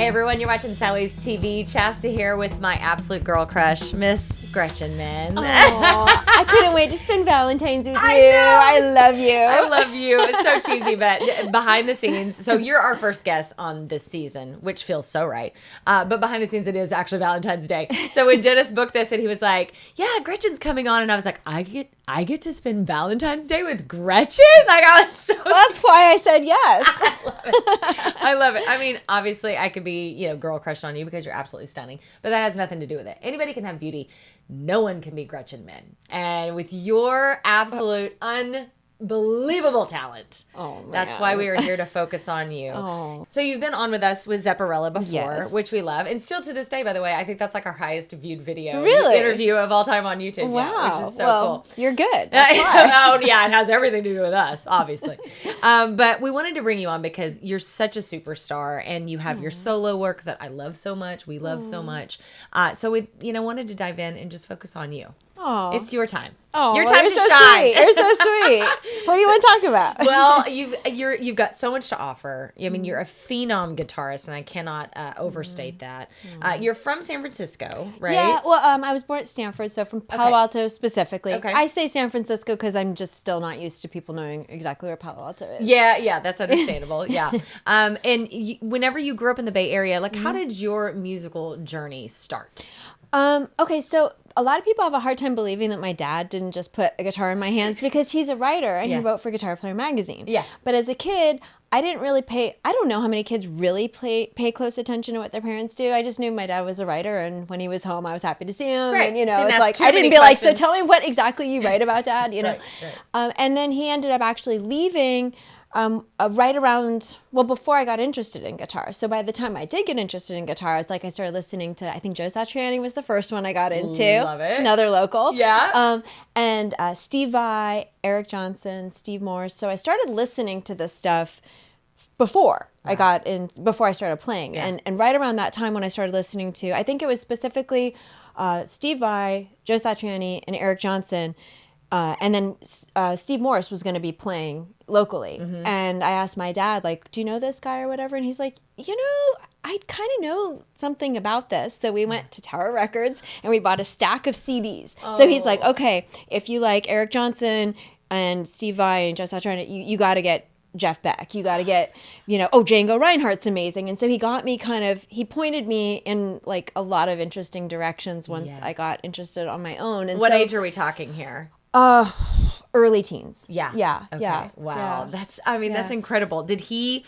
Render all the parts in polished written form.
Hey everyone, you're watching Soundwaves TV. Chasta here with my absolute girl crush, Miss Gretchen Menn. I couldn't wait to spend Valentine's with you. know. I love you. I love you. It's so cheesy, but behind the scenes. So you're our first guest on this season, which feels so right. But behind the scenes, it is actually Valentine's Day. So when Dennis booked this, and he was like, "Yeah, Gretchen's coming on," and I was like, "I get to spend Valentine's Day with Gretchen." Like I was so. Well, that's why I said yes. I love it. I mean, obviously, I could be, girl crushed on you because you're absolutely stunning, but that has nothing to do with it. Anybody can have beauty. No one can be Gretchen Menn. And with your absolute unbelievable talent, that's why we were here to focus on you. So you've been on with us with Zepparella before, Yes. which we love. And still to this day, by the way, I think that's like our highest viewed video Really? interview of all time on YouTube. Wow. Yeah, which is so well, cool. You're good. That's why. Oh, yeah, it has everything to do with us, obviously. But we wanted to bring you on because you're such a superstar and you have your solo work that I love so much. We love so much. So we, wanted to dive in and just focus on you. Aw. It's your time. Oh, your well, time you're to so shine. Sweet. You're so sweet. What do you want to talk about? Well, you've got so much to offer. I mean, you're a phenom guitarist, and I cannot overstate that. You're from San Francisco, right? Yeah, well, I was born at Stanford, so from Palo Alto specifically. Okay. I say San Francisco because I'm just still not used to people knowing exactly where Palo Alto is. Yeah, that's understandable. Yeah. Whenever you grew up in the Bay Area, like, how did your musical journey start? Okay, so a lot of people have a hard time believing that my dad didn't just put a guitar in my hands because he's a writer and he wrote for Guitar Player magazine. Yeah. But as a kid, I didn't really I don't know how many kids really pay close attention to what their parents do. I just knew my dad was a writer, and when he was home, I was happy to see him. Right. And, Didn't it's ask like, too I didn't many be like, so questions. tell me what exactly you write about, Dad, Right. And then he ended up actually leaving right around, before I got interested in guitar. So by the time I did get interested in guitar, it's like I started listening to, I think Joe Satriani was the first one I got into. Love it. Another local. Yeah. And Steve Vai, Eric Johnson, Steve Morse. So I started listening to this stuff before I started playing. Yeah. And right around that time when I started listening to, I think it was specifically Steve Vai, Joe Satriani, and Eric Johnson. And then Steve Morse was going to be playing locally. And I asked my dad, like, do you know this guy or whatever? And he's like, I kind of know something about this. So we went to Tower Records and we bought a stack of CDs. So he's like, okay, if you like Eric Johnson and Steve Vai and Joe Satriani, you got to get Jeff Beck. You got to get, Django Reinhardt's amazing. And so he got me he pointed me in like a lot of interesting directions once I got interested on my own. And What age are we talking here? Early teens. Yeah. Okay. Yeah. Wow. Yeah. That's incredible. Did he,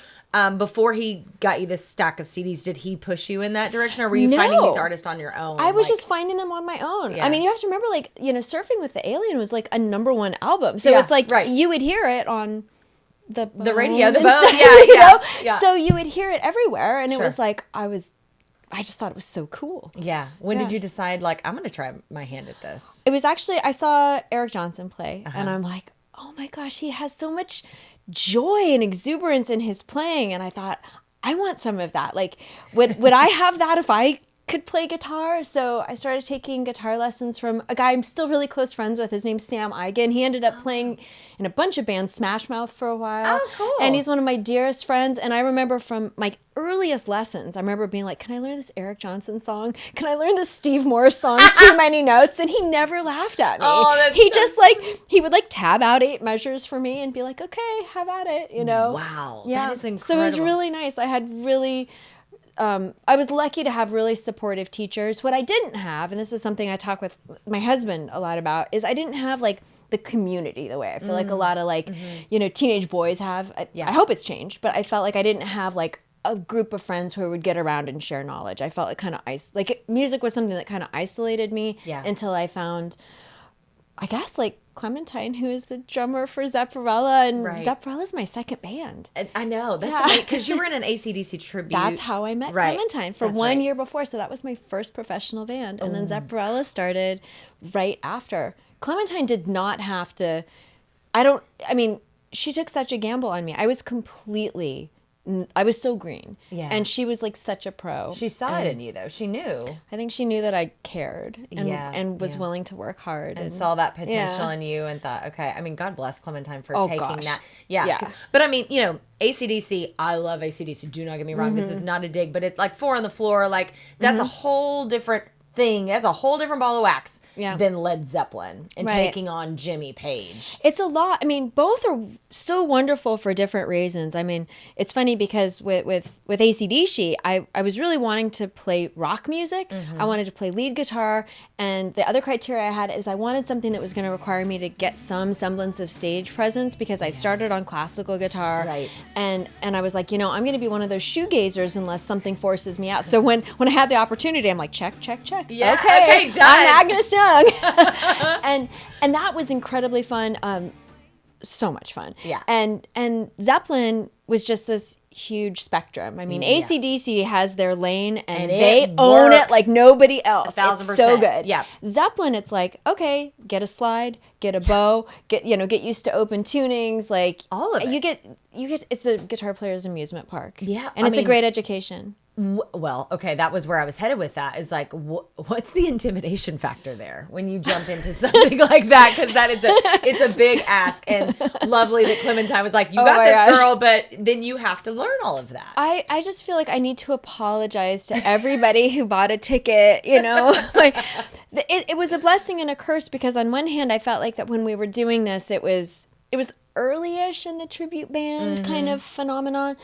before he got you this stack of CDs, did he push you in that direction, or were you finding these artists on your own? I was just finding them on my own. Yeah. I mean, you have to remember, like, Surfing with the Alien was like a #1 album. So it's like you would hear it on the radio, the and bone. so, Yeah. So you would hear it everywhere, and it was like I just thought it was so cool. Yeah. When did you decide, like, I'm going to try my hand at this? It was actually, I saw Eric Johnson play, and I'm like, oh my gosh, he has so much joy and exuberance in his playing. And I thought, I want some of that. Like, would I have that if I could play guitar? So I started taking guitar lessons from a guy I'm still really close friends with. His name's Sam Eigen. He ended up playing in a bunch of bands, Smash Mouth for a while. Oh, cool. And he's one of my dearest friends. And I remember from my earliest lessons, I remember being like, can I learn this Eric Johnson song? Can I learn this Steve Morse song, Too Many Notes? And he never laughed at me. Oh, that's he so just like, he would like tab out 8 measures for me and be like, okay, have at it, Wow. Yeah. That is incredible. So it was really nice. I had really... I was lucky to have really supportive teachers. What I didn't have, and this is something I talk with my husband a lot about, is I didn't have like the community the way I feel like a lot of like, teenage boys have. I hope it's changed, but I felt like I didn't have like a group of friends who would get around and share knowledge. I felt like kind of music was something that kind of isolated me until I found, I guess, like Clementine, who is the drummer for Zepparella, and Zepparella's my second band. I know. That's amazing, because you were in an AC/DC tribute. That's how I met Clementine for one year before. So that was my first professional band. And then Zepparella started right after. Clementine did not have to, she took such a gamble on me. I was completely I was so green. Yeah. And she was like such a pro. She saw it in you, though. She knew. I think she knew that I cared and, Yeah, and was willing to work hard. And saw that potential Yeah. in you and thought, okay, I mean, God bless Clementine for Oh, taking gosh. that. Yeah. Yeah. But I mean, you know, AC/DC, I love AC/DC. Do not get me wrong. This is not a dig, but it's like Four on the Floor. Like, that's a whole different thing. That's a whole different ball of wax than Led Zeppelin and taking on Jimmy Page. It's a lot. I mean, both are so wonderful for different reasons. I mean, it's funny because with AC/DC, I was really wanting to play rock music. I wanted to play lead guitar. And the other criteria I had is I wanted something that was going to require me to get some semblance of stage presence because I started on classical guitar. Right. And I was like, you know, I'm going to be one of those shoegazers unless something forces me out. So when I had the opportunity, I'm like, check. Yeah. Okay, Done. I'm Agnes Young. and that was incredibly fun. So much fun. Yeah. And Zeppelin was just this huge spectrum. I mean, AC/DC has their lane and they own it like nobody else. 1,000%. It's so good. Yeah. Zeppelin, it's like, okay, get a slide, get a bow, get used to open tunings, like all of it. You get it's a guitar player's amusement park. Yeah, And I it's a mean, great education. Well, okay, that was where I was headed with that. Is like, what's the intimidation factor there when you jump into something like that? Because it's a big ask, and lovely that Clementine was like, you got this, girl, but then you have to learn all of that. I just feel like I need to apologize to everybody who bought a ticket. You know, like it was a blessing and a curse because on one hand I felt like that when we were doing this, it was early-ish in the tribute band kind of phenomenon,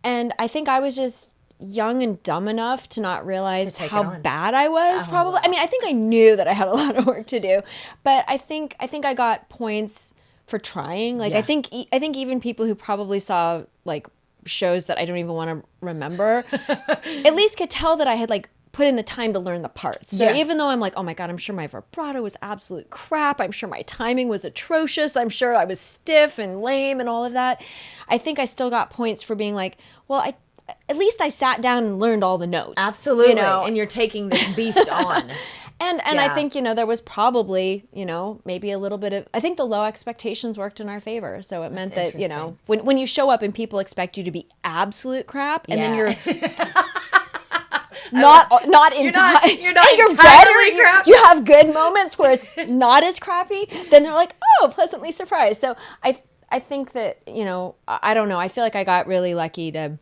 and I think I was just young and dumb enough to not realize how bad I was probably. I mean, I think I knew that I had a lot of work to do, but I think I got points for trying. Like I think even people who probably saw like shows that I don't even want to remember at least could tell that I had like put in the time to learn the parts. So even though I'm like, oh my God, I'm sure my vibrato was absolute crap. I'm sure my timing was atrocious. I'm sure I was stiff and lame and all of that. I think I still got points for being like, well, at least I sat down and learned all the notes. Absolutely. You know? And you're taking this beast on. And I think, there was probably, maybe a little bit of, I think the low expectations worked in our favor. So it meant that, when you show up and people expect you to be absolute crap and then you're not you're not and you're entirely better, crap. you have good moments where it's not as crappy, then they're like, oh, pleasantly surprised. So I think that, I don't know. I feel like I got really lucky to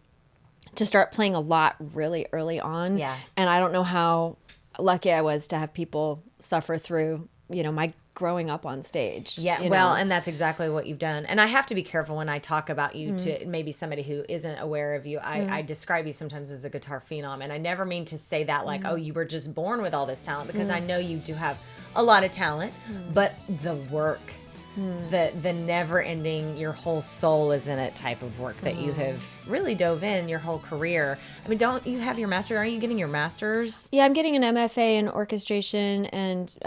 start playing a lot really early on. Yeah. And I don't know how lucky I was to have people suffer through, my growing up on stage. Yeah, well, and that's exactly what you've done. And I have to be careful when I talk about you to maybe somebody who isn't aware of you. I describe you sometimes as a guitar phenom. And I never mean to say that like, oh, you were just born with all this talent, because I know you do have a lot of talent, but the work, the never ending, your whole soul is in it type of work that you have really dove in your whole career. I mean, don't you have your master? Are you getting your master's? Yeah, I'm getting an MFA in orchestration and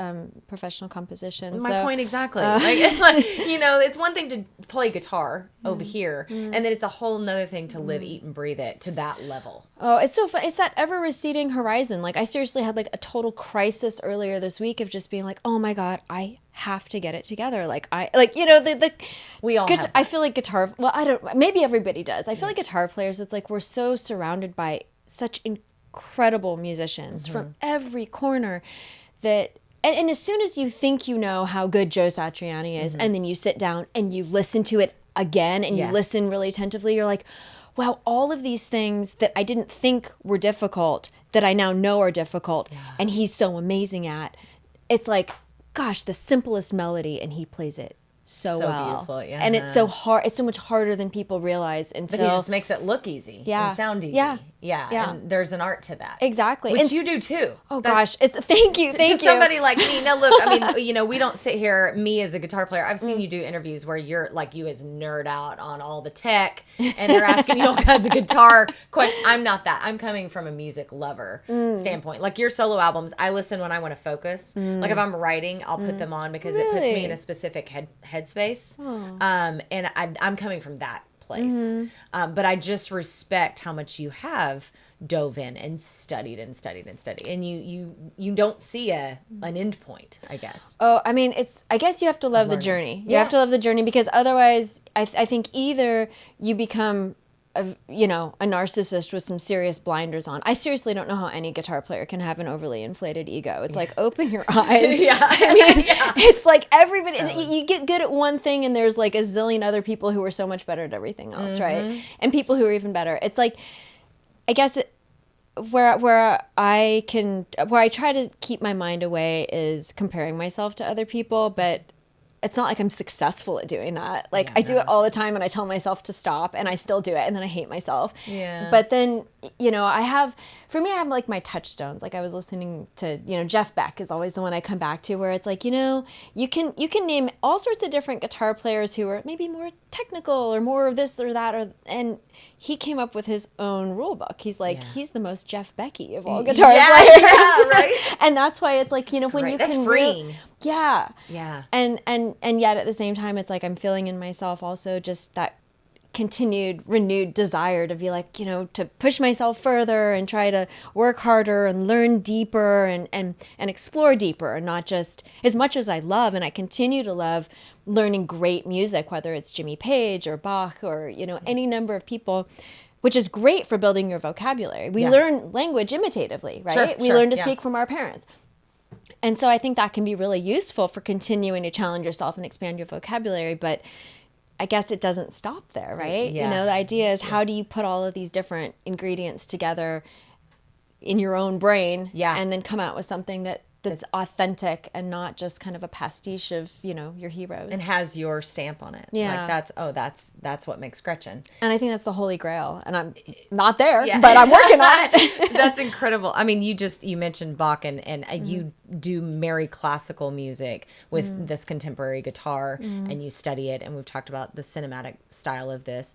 professional composition. My point exactly. It's one thing to play guitar over here, and then it's a whole nother thing to live, eat, and breathe it to that level. Oh, it's so fun. It's that ever receding horizon. Like I seriously had like a total crisis earlier this week of just being like, oh my God, I have to get it together. We all have that. I feel like guitar, well, I don't, maybe everybody does. I feel like guitar players, it's like we're so surrounded by such incredible musicians from every corner that, and as soon as you think you know how good Joe Satriani is, and then you sit down and you listen to it again and you listen really attentively, you're like, wow, all of these things that I didn't think were difficult that I now know are difficult, and he's so amazing at. It's like, gosh, the simplest melody, and he plays it so well. Beautiful, yeah. And it's so hard. It's so much harder than people realize until... But he just makes it look easy and sound easy. Yeah. And there's an art to that. Exactly. Which you do too. Oh gosh. Thank you. To somebody like me. Now look, I mean, we don't sit here, me as a guitar player, I've seen you do interviews where you're like, you as nerd out on all the tech and they're asking you all kinds of guitar questions. I'm not that. I'm coming from a music lover standpoint. Like your solo albums, I listen when I want to focus. Like if I'm writing, I'll put them on because it puts me in a specific headspace. And I'm coming from that place. But I just respect how much you have dove in and studied and studied and studied. And you don't see an end point, I guess. Oh, I mean, I guess you have to love the journey. You have to love the journey because otherwise I think either you become a narcissist with some serious blinders on. I seriously don't know how any guitar player can have an overly inflated ego. It's like, open your eyes. Yeah. I mean, it's like everybody, you get good at one thing and there's like a zillion other people who are so much better at everything else, right? And people who are even better. It's like, I guess where I try to keep my mind away is comparing myself to other people, but it's not like I'm successful at doing that. Like, I do it all the time and I tell myself to stop and I still do it and then I hate myself. Yeah. But then, I have like my touchstones. Like I was listening to, Jeff Beck is always the one I come back to where it's like, you can name all sorts of different guitar players who are maybe more technical or more of this or that, and he came up with his own rule book. He's like, he's the most Jeff Becky of all guitar players. Yeah, right? And that's why it's like, when you That's can freeing. Yeah. Yeah. And yet at the same time, it's like I'm feeling in myself also just that continued renewed desire to be like, to push myself further and try to work harder and learn deeper and explore deeper, and not just as much as I love, and I continue to love learning great music, whether it's Jimmy Page or Bach or, any number of people, which is great for building your vocabulary. We learn language imitatively, right? We learn to speak from our parents. And so I think that can be really useful for continuing to challenge yourself and expand your vocabulary. But I guess it doesn't stop there, right? Yeah. The idea is how do you put all of these different ingredients together in your own brain and then come out with something that's authentic and not just kind of a pastiche of, your heroes. And has your stamp on it. Yeah. Like that's what makes Gretchen. And I think that's the holy grail. And I'm not there, but I'm working on it. That's incredible. I mean, you mentioned Bach and you do marry classical music with this contemporary guitar and you study it. And we've talked about the cinematic style of this.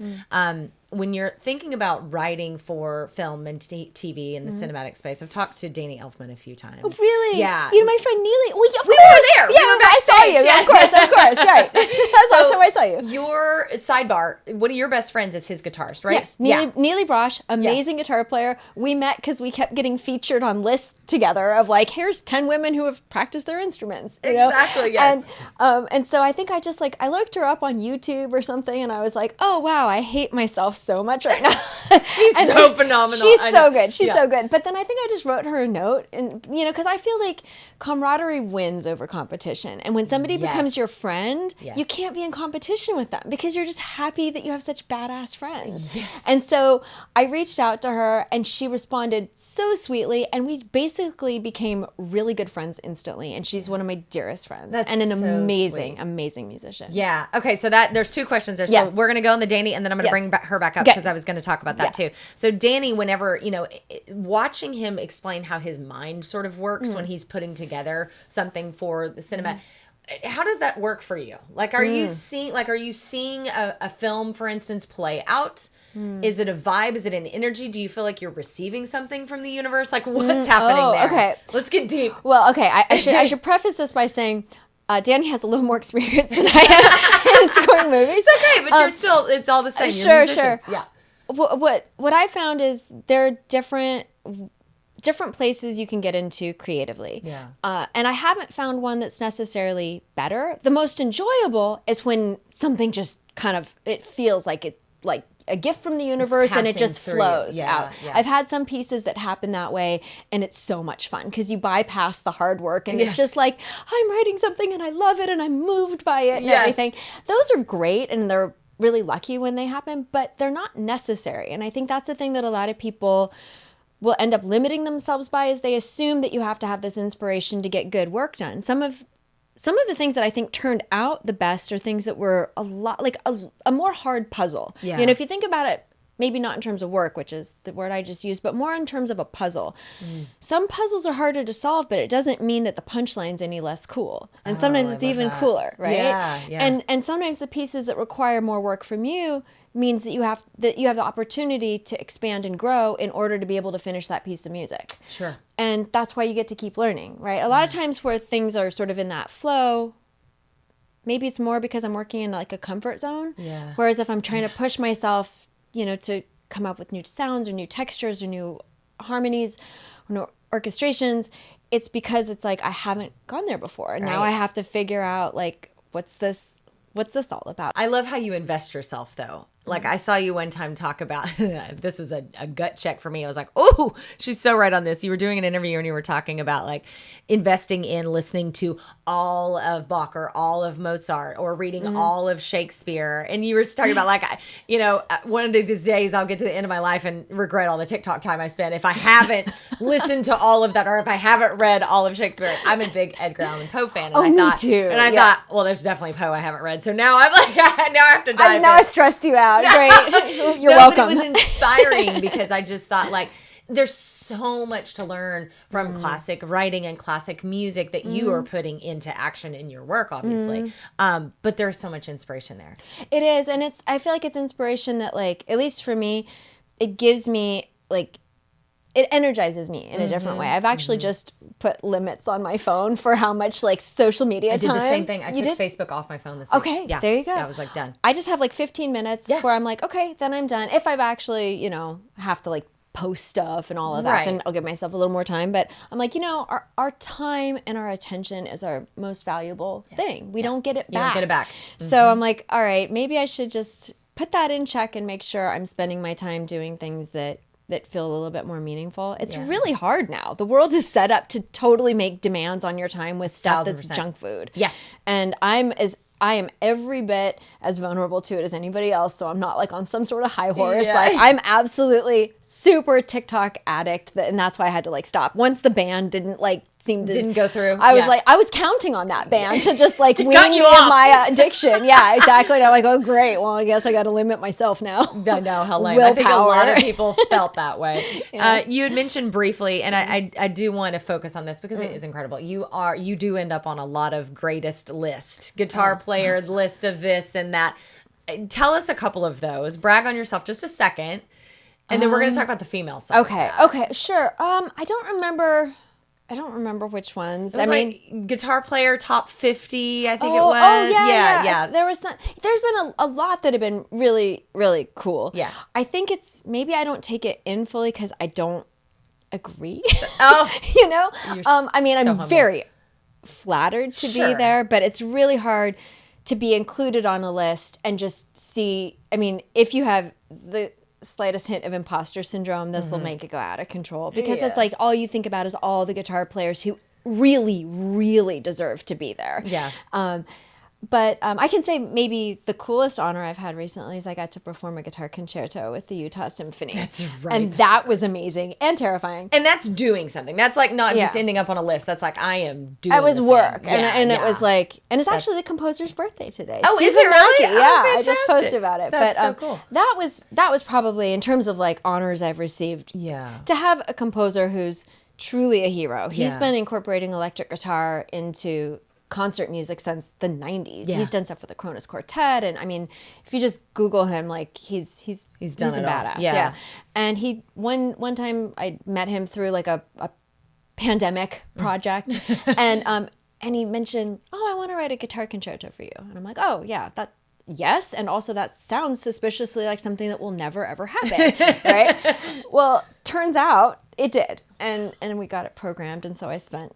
When you're thinking about writing for film and TV in the cinematic space, I've talked to Danny Elfman a few times. Oh, really? Yeah. My friend Neely. Well, We were there. Yeah, We were I saw you. backstage. Of course. Right. That's the last time I saw you. Your sidebar, one of your best friends is his guitarist, right? Yes, Neely Brosh, amazing guitar player. We met because we kept getting featured on lists together of like, here's 10 women who have practiced their instruments. Exactly, yes. And so I think I just I looked her up on YouTube or something, and I was like, oh wow, I hate myself so much right now. She's so phenomenal. She's so good. She's so good. But then I think I just wrote her a note, and because I feel like camaraderie wins over competition. And when somebody becomes your friend, you can't be in competition with them because you're just happy that you have such badass friends. Yes. And so I reached out to her, and she responded so sweetly, and we basically became really good friends instantly. And she's one of my dearest friends. That's and an so amazing, sweet. Amazing musician. Yeah. Okay. So there's two questions there. So Yes. we're going to go on the Danny, and then I'm going to bring her back up Okay. because I was going to talk about that too. So Danny, whenever, watching him explain how his mind sort of works when he's putting together something for the cinema, how does that work for you? Like, are you seeing a film, for instance, play out? Is it a vibe? Is it an energy? Do you feel like you're receiving something from the universe? Like, what's happening there? Okay. Let's get deep. Well, okay. I should preface this by saying Danny has a little more experience than I have in scoring movies. It's okay, but you're still, it's all the same. You're musicians. Sure. Yeah. What I found is there are different places you can get into creatively. Yeah. And I haven't found one that's necessarily better. The most enjoyable is when something just kind of, it feels like it, like a gift from the universe, and it just flows out. Yeah. I've had some pieces that happen that way, and it's so much fun because you bypass the hard work, and it's just like, I'm writing something and I love it and I'm moved by it and everything. Those are great, and they're really lucky when they happen, but they're not necessary. And I think that's the thing that a lot of people will end up limiting themselves by, is they assume that you have to have this inspiration to get good work done. Some of the things that I think turned out the best are things that were a lot like a more hard puzzle. Yeah. If you think about it, maybe not in terms of work, which is the word I just used, but more in terms of a puzzle. Some puzzles are harder to solve, but it doesn't mean that the punchline's any less cool. And sometimes it's even cooler, right? Yeah. And sometimes the pieces that require more work from you means that you have the opportunity to expand and grow in order to be able to finish that piece of music. Sure. And that's why you get to keep learning, right? A lot of times where things are sort of in that flow, maybe it's more because I'm working in like a comfort zone. Yeah. Whereas if I'm trying to push myself, to come up with new sounds or new textures or new harmonies or new orchestrations, it's because it's like I haven't gone there before. And now I have to figure out like, what's this all about? I love how you invest yourself though. Like I saw you one time talk about, this was a gut check for me. I was like, oh, she's so right on this. You were doing an interview and you were talking about like investing in listening to all of Bach or all of Mozart or reading all of Shakespeare. And you were talking about like, one of these days I'll get to the end of my life and regret all the TikTok time I spent if I haven't listened to all of that or if I haven't read all of Shakespeare. I'm a big Edgar Allan Poe fan. And me too. And I thought, well, there's definitely Poe I haven't read. So now I'm like, now I have to dive in. I stressed you out. Great. You're welcome. But it was inspiring because I just thought like, there's so much to learn from classic writing and classic music that you are putting into action in your work, obviously. But there's so much inspiration there. It is. And I feel like it's inspiration that like, at least for me, it gives me like, it energizes me in a different way. I've actually just put limits on my phone for how much like social media time. I did the same thing. I took Facebook off my phone this week. Okay, yeah. there you go. Yeah, I was like done. I just have like 15 minutes where I'm like, okay, then I'm done. If I've actually, have to like post stuff and all of that, then I'll give myself a little more time. But I'm like, our time and our attention is our most valuable thing. We don't get it back. You don't get it back. So I'm like, all right, maybe I should just put that in check and make sure I'm spending my time doing things that feel a little bit more meaningful. It's really hard now. The world is set up to totally make demands on your time with stuff that's junk food. Yeah. And I am every bit as vulnerable to it as anybody else, so I'm not like on some sort of high horse. Yeah. Like I'm absolutely super TikTok addict, and that's why I had to like stop. Once the ban didn't go through. I was counting on that ban to just like wean me of my addiction. Yeah, exactly. And I'm like, oh great, well I guess I got to limit myself now. No, how lame. I think a lot of people felt that way. You had mentioned briefly, and I do want to focus on this because it is incredible. You do end up on a lot of greatest list, guitar player list of this and that. Tell us a couple of those. Brag on yourself just a second, and then we're going to talk about the female side. Okay, sure. I don't remember which ones. I mean, like guitar player top 50, I think it was. Oh, yeah. There's been a lot that have been really, really cool. Yeah. I think it's, maybe I don't take it in fully because I don't agree. Oh. I'm very flattered to be there, but it's really hard to be included on a list and just see, if you have the slightest hint of imposter syndrome, this will make it go out of control because it's like all you think about is all the guitar players who really, really deserve to be there. Yeah. But I can say maybe the coolest honor I've had recently is I got to perform a guitar concerto with the Utah Symphony. That's right. And that was amazing and terrifying. And that's doing something. That's like not just ending up on a list. That's like, I am doing It was work. Yeah, and it was like, and it's actually the composer's birthday today. Oh, Steve is it really? Mackey. Yeah, Oh, I just posted about it. That's but so cool. That was probably, in terms of like honors I've received, to have a composer who's truly a hero. He's been incorporating electric guitar into concert music since the 90s. He's done stuff with the Kronos Quartet, and if you just Google him, like he's done a badass. Yeah. And he one time I met him through like a pandemic project, and he mentioned, oh, I want to write a guitar concerto for you, and I'm like, oh yeah, yes, and also that sounds suspiciously like something that will never ever happen, right? Well, turns out it did, and we got it programmed, and so I spent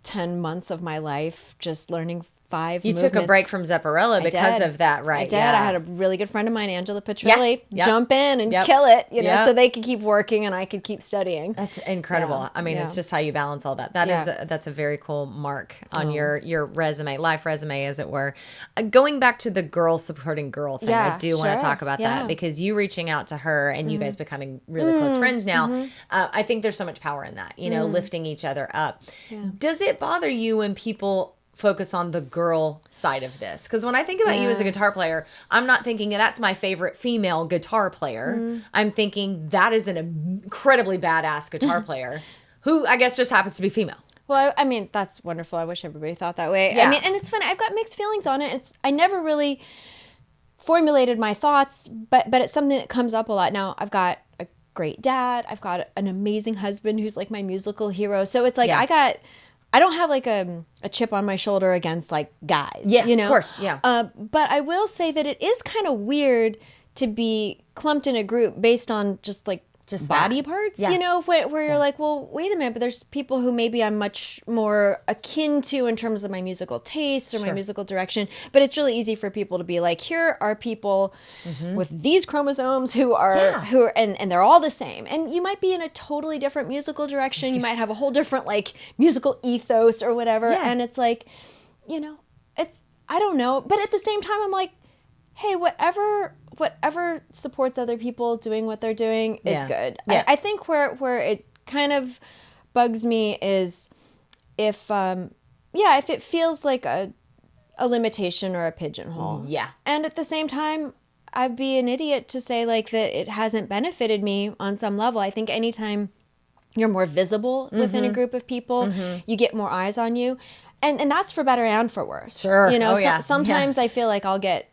10 months of my life just learning 5 movements. You took a break from Zepparella because of that, right? I did. I had a really good friend of mine, Angela Petrilli, jump in and Yep. kill it, so they could keep working and I could keep studying. That's incredible. Yeah. It's just how you balance all that. That's a very cool mark on your resume, life resume, as it were. Going back to the girl supporting girl thing, I do want to talk about that because you reaching out to her and you guys becoming really close friends now. I think there's so much power in that, lifting each other up. Yeah. Does it bother you when people focus on the girl side of this? Because when I think about you as a guitar player, I'm not thinking that's my favorite female guitar player. I'm thinking that is an incredibly badass guitar player who I guess just happens to be female. Well, that's wonderful. I wish everybody thought that way. Yeah. And it's funny. I've got mixed feelings on it. I never really formulated my thoughts, but it's something that comes up a lot. Now, I've got a great dad. I've got an amazing husband who's like my musical hero. So it's like I don't have like a chip on my shoulder against like guys. Yeah, of course. Yeah. But I will say that it is kind of weird to be clumped in a group based on just like just body parts, Yeah. you know, where you're like, well, wait a minute, but there's people who maybe I'm much more akin to in terms of my musical taste or my musical direction. But it's really easy for people to be like, here are people with these chromosomes who are and they're all the same. And you might be in a totally different musical direction. You might have a whole different like musical ethos or whatever. Yeah. And it's like, you know, I don't know. But at the same time, I'm like, hey, whatever supports other people doing what they're doing is good. Yeah. I think where it kind of bugs me is if it feels like a limitation or a pigeonhole. Yeah. And at the same time, I'd be an idiot to say like that it hasn't benefited me on some level. I think anytime you're more visible within a group of people, you get more eyes on you. And that's for better and for worse. Sure. You know, Oh, yeah. sometimes I feel like I'll get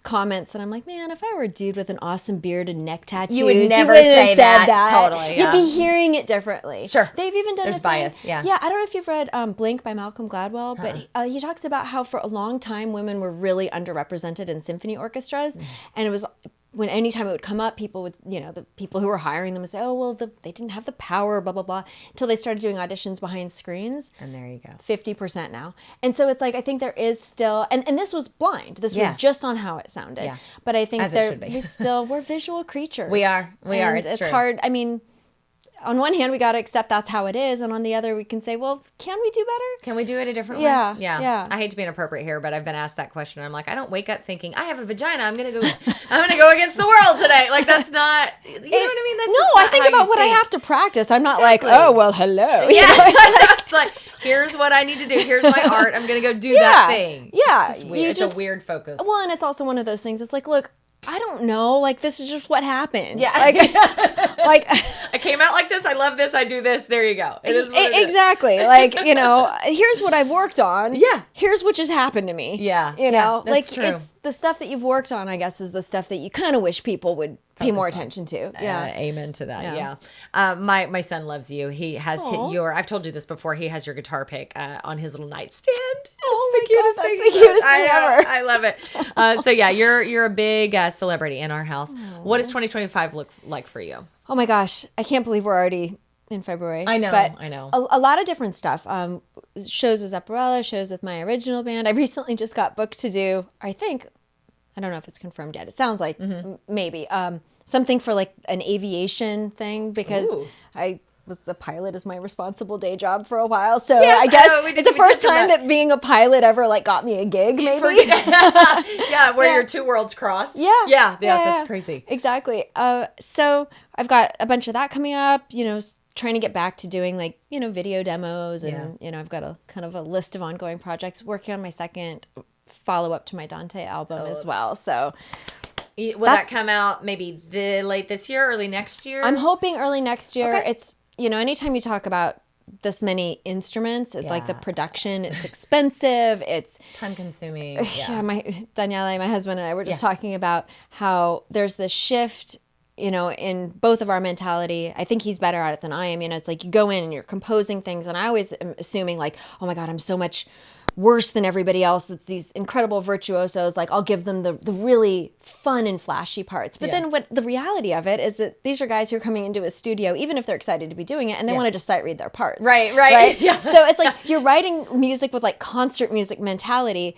comments and I'm like, man, if I were a dude with an awesome beard and neck tattoos, You would never wouldn't have say said that. Totally, yeah. You'd be hearing it differently. Sure. They've even done There's a thing. bias, yeah. Yeah, I don't know if you've read Blink by Malcolm Gladwell, but he talks about how for a long time women were really underrepresented in symphony orchestras, and it was when anytime it would come up, people would, you know, the people who were hiring them would say, oh, well, they didn't have the power, blah, blah, blah, until they started doing auditions behind screens. And there you go. 50% now. And so it's like, I think there is still, and this was blind. This was just on how it sounded. Yeah. But I think As it should be. we're visual creatures. We are. It's true. hard. I mean, on one hand, we got to accept that's how it is. And on the other, we can say, well, can we do better? Can we do it a different Yeah, way? yeah. I hate to be inappropriate here, but I've been asked that question. And I'm like, I don't wake up thinking I have a vagina. I'm gonna go against the world today. Like that's not. You know what I mean? That's No, just I not think how about you what I think. have to practice. I'm not Exactly. like, oh, well, hello. Yeah, it's like here's what I need to do. Here's my art. I'm gonna go do that thing. Yeah, it's just weird. It's a weird focus. Well, and it's also one of those things. It's like, look, I don't know. Like, this is just what happened. Yeah. Like I came out like this. I love this. I do this. There you go. It is what it is. exactly. Like, you know, here's what I've worked on. Yeah. Here's what just happened to me. Yeah. You know, Yeah, that's like true. it's the stuff that you've worked on, I guess, is the stuff that you kind of wish people would pay more attention to. Yeah. Amen to that. Yeah. Yeah. My son loves you. He has Aw. your. I've told you this before. He has your guitar pick on his little nightstand. Oh It's the my cutest God, thing that's the ever. cutest thing ever. I love it. So yeah, you're a big celebrity in our house. What does 2025 look like for you? Oh my gosh, I can't believe we're already in February. I know, But I know. A lot of different stuff. Shows with Zepparella, shows with my original band. I recently just got booked to do, I don't know if it's confirmed yet. It sounds like maybe. Something for like an aviation thing because Ooh. I was a pilot as my responsible day job for a while. So Yes, I guess we it's did- the we first touched on time that. that being a pilot ever like got me a gig maybe. Yeah, where Yeah. your two worlds crossed. Yeah. Yeah, that's crazy. Exactly. So I've got a bunch of that coming up, you know, trying to get back to doing like, you know, video demos and, you know, I've got a kind of a list of ongoing projects, working on my second follow up to my Dante album as well. So Will that come out maybe late this year, early next year? I'm hoping early next year. Okay. It's, you know, anytime you talk about this many instruments, it's like the Yeah. production, it's expensive, it's time consuming. yeah, Daniele, my husband, and I were just talking about how there's this shift, you know, in both of our mentality. I think he's better at it than I am. You know, it's like you go in and you're composing things, and I always am assuming like, oh my God, I'm so much worse than everybody else. That's these incredible virtuosos. Like I'll give them the really fun and flashy parts. But then what the reality of it is that these are guys who are coming into a studio, even if they're excited to be doing it, and they want to just sight read their parts. Right. Yeah. So it's like you're writing music with like concert music mentality,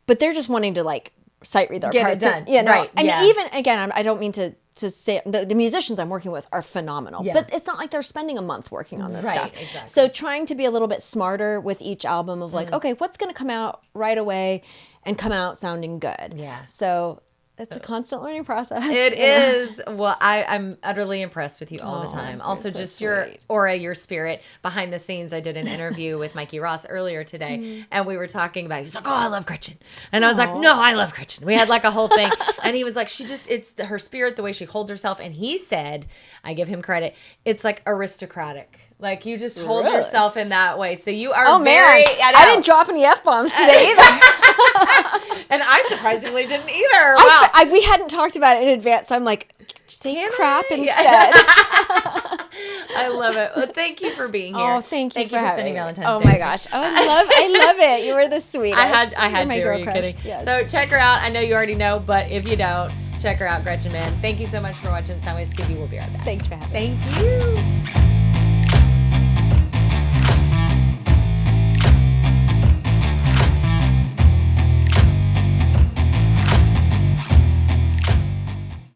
but they're just wanting to like sight read their Get it parts. done. You know? Right, And yeah. even again, I don't mean to say the musicians I'm working with are phenomenal, Yeah. but it's not like they're spending a month working on this Right, stuff. exactly. So trying to be a little bit smarter with each album of like, okay, what's going to come out right away and come out sounding good. Yeah. So it's a constant learning process. It is. Well, I'm utterly impressed with you all the time. Also, so just your sweet. aura, your spirit behind the scenes. I did an interview with Mikey Ross earlier today, and we were talking about. He was like, "Oh, I love Gretchen," and I was like, "No, I love Gretchen." We had like a whole thing, and he was like, it's her spirit, the way she holds herself." And he said, I give him credit. It's like aristocratic. Like you just hold Really? yourself in that way. So you are Oh very. man, I didn't drop any F-bombs today either. and I surprisingly didn't either. Wow. We hadn't talked about it in advance, so I'm like, say Can crap I? instead. I love it. Well, thank you for being here. Oh, thank you for spending having me. Valentine's Oh Day. my with me. gosh, I love it. You were the sweetest. I had You're my to. girl Are you crush. kidding? Yes. So check her out. I know you already know, but if you don't, Check her out, Gretchen Menn. Thank you so much for watching Soundwaves TV. We'll be right back. Thanks for having me. Thank you.